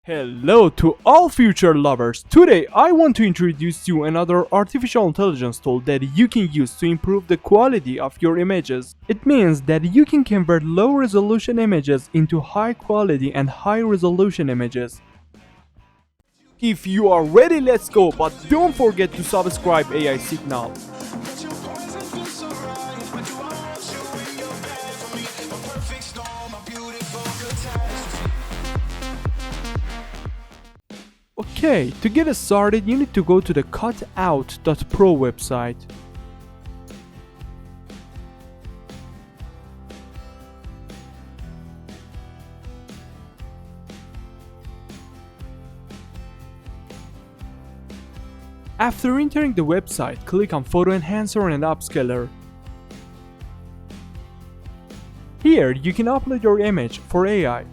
Hello to all future lovers! Today I want to introduce you another artificial intelligence tool that you can use to improve the quality of your images. It means that you can convert low resolution images into high quality and high resolution images. If you are ready, let's go, but don't forget to subscribe AI Signal. Okay, to get us started, you need to go to the cutout.pro website. After entering the website, click on Photo Enhancer and Upscaler. Here, you can upload your image for AI.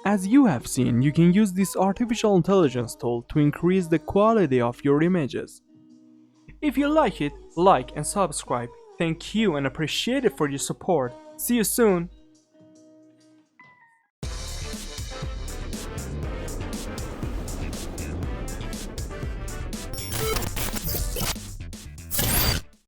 As you have seen, you can use this artificial intelligence tool to increase the quality of your images. If you like it, like and subscribe. Thank you and appreciate it for your support. See you soon.